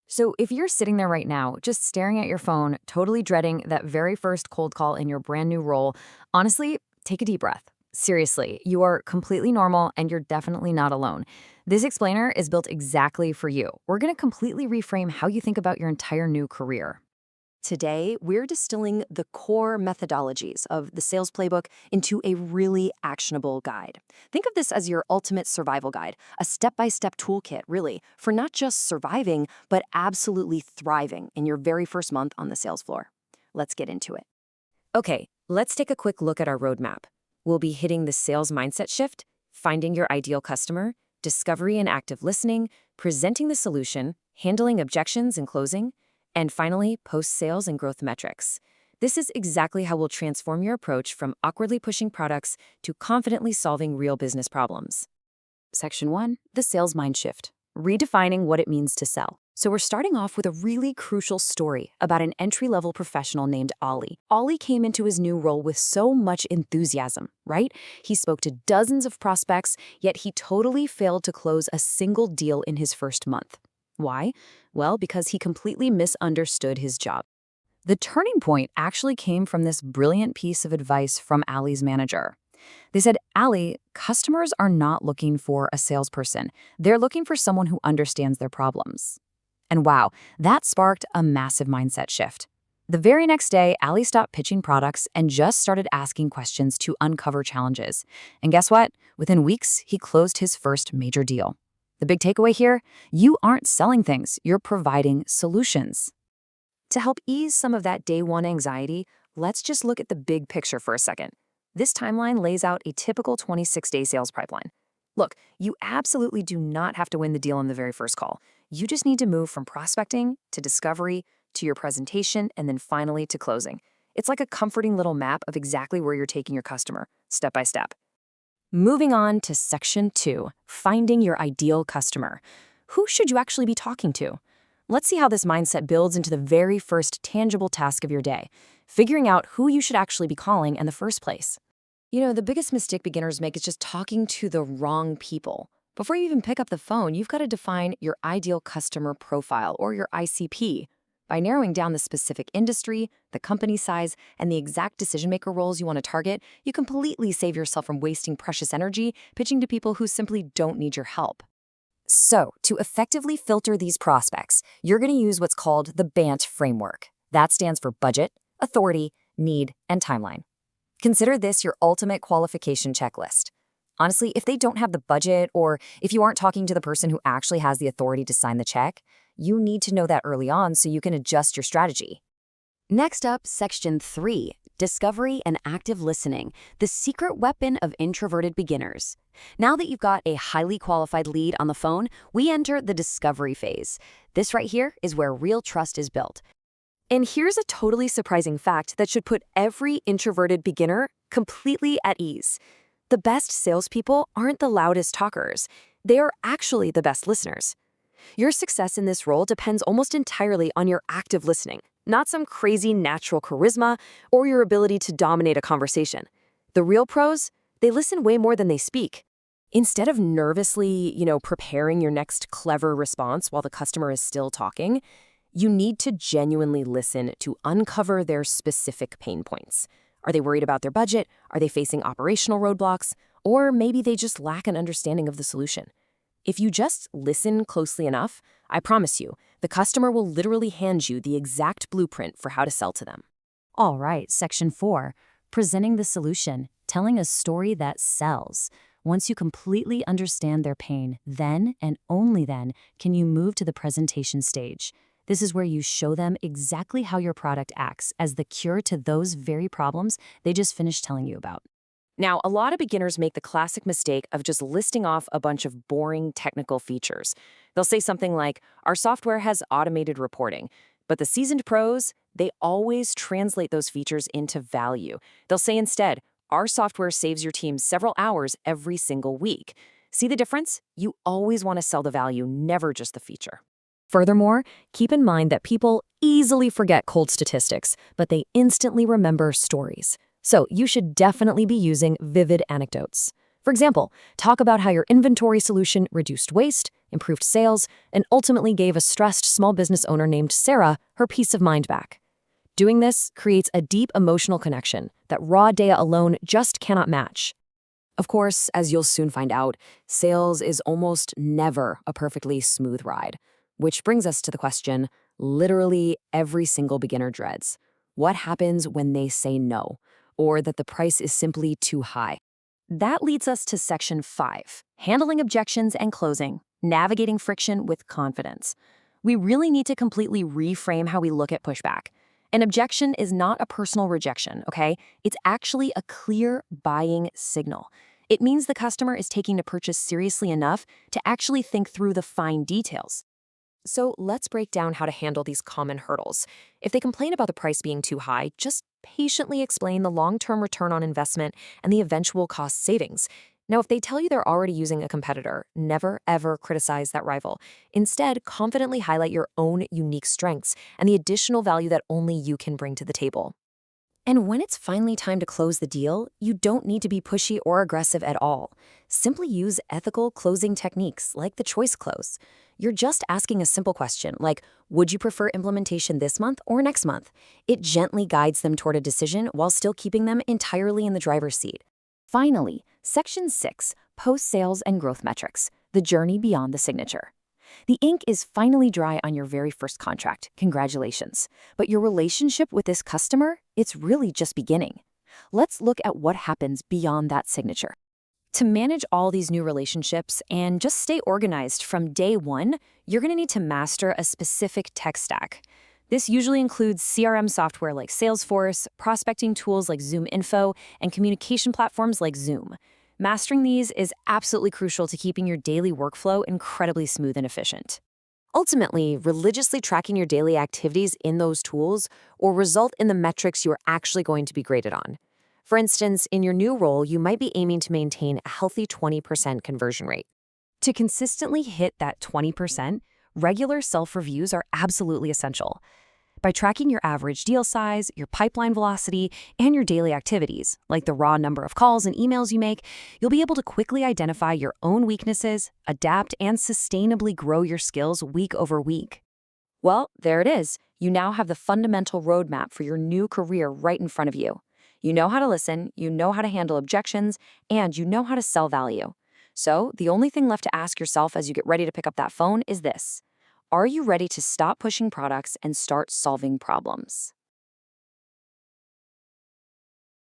So if you're sitting there right now, just staring at your phone, totally dreading that very first cold call in your brand new role, honestly, take a deep breath. Seriously, you are completely normal and you're definitely not alone. This explainer is built exactly for you. We're going to completely reframe how you think about your entire new career. Today, we're distilling the core methodologies of the Sales Playbook into a really actionable guide. Think of this as your ultimate survival guide, a step-by-step toolkit, really, for not just surviving, but absolutely thriving in your very first month on the sales floor. Let's get into it. Okay, let's take a quick look at our roadmap. We'll be hitting the sales mindset shift, finding your ideal customer, discovery and active listening, presenting the solution, handling objections and closing, and finally, post-sales and growth metrics. This is exactly how we'll transform your approach from awkwardly pushing products to confidently solving real business problems. Section 1, the sales mind shift, redefining what it means to sell. So we're starting off with a really crucial story about an entry-level professional named Ollie. Ollie came into his new role with so much enthusiasm, right? He spoke to dozens of prospects, yet he totally failed to close a single deal in his first month. Why? Well, because he completely misunderstood his job. The turning point actually came from this brilliant piece of advice from Allie's manager. They said, Allie, customers are not looking for a salesperson. They're looking for someone who understands their problems. And wow, that sparked a massive mindset shift. The very next day, Allie stopped pitching products and just started asking questions to uncover challenges. And guess what? Within weeks, he closed his first major deal. The big takeaway here, you aren't selling things, you're providing solutions. To help ease some of that day one anxiety, let's just look at the big picture for a second. This timeline lays out a typical 26-day sales pipeline. Look, you absolutely do not have to win the deal in the very first call. You just need to move from prospecting to discovery to your presentation and then finally to closing. It's like a comforting little map of exactly where you're taking your customer, step by step. Moving on to Section 2, finding your ideal customer. Who should you actually be talking to? Let's see how this mindset builds into the very first tangible task of your day, figuring out who you should actually be calling in the first place. You know, the biggest mistake beginners make is just talking to the wrong people. Before you even pick up the phone, you've got to define your ideal customer profile, or your ICP. By narrowing down the specific industry, the company size, and the exact decision-maker roles you want to target, you completely save yourself from wasting precious energy pitching to people who simply don't need your help. So, to effectively filter these prospects, you're going to use what's called the BANT framework. That stands for budget, authority, need, and timeline. Consider this your ultimate qualification checklist. Honestly, if they don't have the budget, or if you aren't talking to the person who actually has the authority to sign the check, you need to know that early on so you can adjust your strategy. Next up, Section 3, discovery and active listening, the secret weapon of introverted beginners. Now that you've got a highly qualified lead on the phone, we enter the discovery phase. This right here is where real trust is built. And here's a totally surprising fact that should put every introverted beginner completely at ease. The best salespeople aren't the loudest talkers. They are actually the best listeners. Your success in this role depends almost entirely on your active listening, not some crazy natural charisma or your ability to dominate a conversation. The real pros, they listen way more than they speak. Instead of nervously, preparing your next clever response while the customer is still talking, you need to genuinely listen to uncover their specific pain points. Are they worried about their budget? Are they facing operational roadblocks? Or maybe they just lack an understanding of the solution. If you just listen closely enough, I promise you, the customer will literally hand you the exact blueprint for how to sell to them. All right, Section 4, presenting the solution, telling a story that sells. Once you completely understand their pain, then and only then can you move to the presentation stage. This is where you show them exactly how your product acts as the cure to those very problems they just finished telling you about. Now, a lot of beginners make the classic mistake of just listing off a bunch of boring technical features. They'll say something like, our software has automated reporting. But the seasoned pros, they always translate those features into value. They'll say instead, our software saves your team several hours every single week. See the difference? You always want to sell the value, never just the feature. Furthermore, keep in mind that people easily forget cold statistics, but they instantly remember stories. So you should definitely be using vivid anecdotes. For example, talk about how your inventory solution reduced waste, improved sales, and ultimately gave a stressed small business owner named Sarah her peace of mind back. Doing this creates a deep emotional connection that raw data alone just cannot match. Of course, as you'll soon find out, sales is almost never a perfectly smooth ride. Which brings us to the question literally every single beginner dreads. What happens when they say no, or that the price is simply too high? That leads us to section 5, handling objections and closing, navigating friction with confidence. We really need to completely reframe how we look at pushback. An objection is not a personal rejection, okay? It's actually a clear buying signal. It means the customer is taking the purchase seriously enough to actually think through the fine details. So let's break down how to handle these common hurdles. If they complain about the price being too high, just patiently explain the long-term return on investment and the eventual cost savings. Now, if they tell you they're already using a competitor, never ever criticize that rival. Instead, confidently highlight your own unique strengths and the additional value that only you can bring to the table. And when it's finally time to close the deal, you don't need to be pushy or aggressive at all. Simply use ethical closing techniques like the choice close. You're just asking a simple question like, would you prefer implementation this month or next month? It gently guides them toward a decision while still keeping them entirely in the driver's seat. Finally, Section 6, Post-Sales and Growth Metrics, the journey beyond the signature. The ink is finally dry on your very first contract. Congratulations. But your relationship with this customer, it's really just beginning. Let's look at what happens beyond that signature. To manage all these new relationships and just stay organized from day one, you're going to need to master a specific tech stack. This usually includes CRM software like Salesforce, prospecting tools like Zoom Info, and communication platforms like Zoom. Mastering these is absolutely crucial to keeping your daily workflow incredibly smooth and efficient. Ultimately, religiously tracking your daily activities in those tools will result in the metrics you are actually going to be graded on. For instance, in your new role, you might be aiming to maintain a healthy 20% conversion rate. To consistently hit that 20%, regular self-reviews are absolutely essential. By tracking your average deal size, your pipeline velocity, and your daily activities, like the raw number of calls and emails you make, you'll be able to quickly identify your own weaknesses, adapt, and sustainably grow your skills week over week. Well, there it is. You now have the fundamental roadmap for your new career right in front of you. You know how to listen, you know how to handle objections, and you know how to sell value. So the only thing left to ask yourself as you get ready to pick up that phone is this. Are you ready to stop pushing products and start solving problems?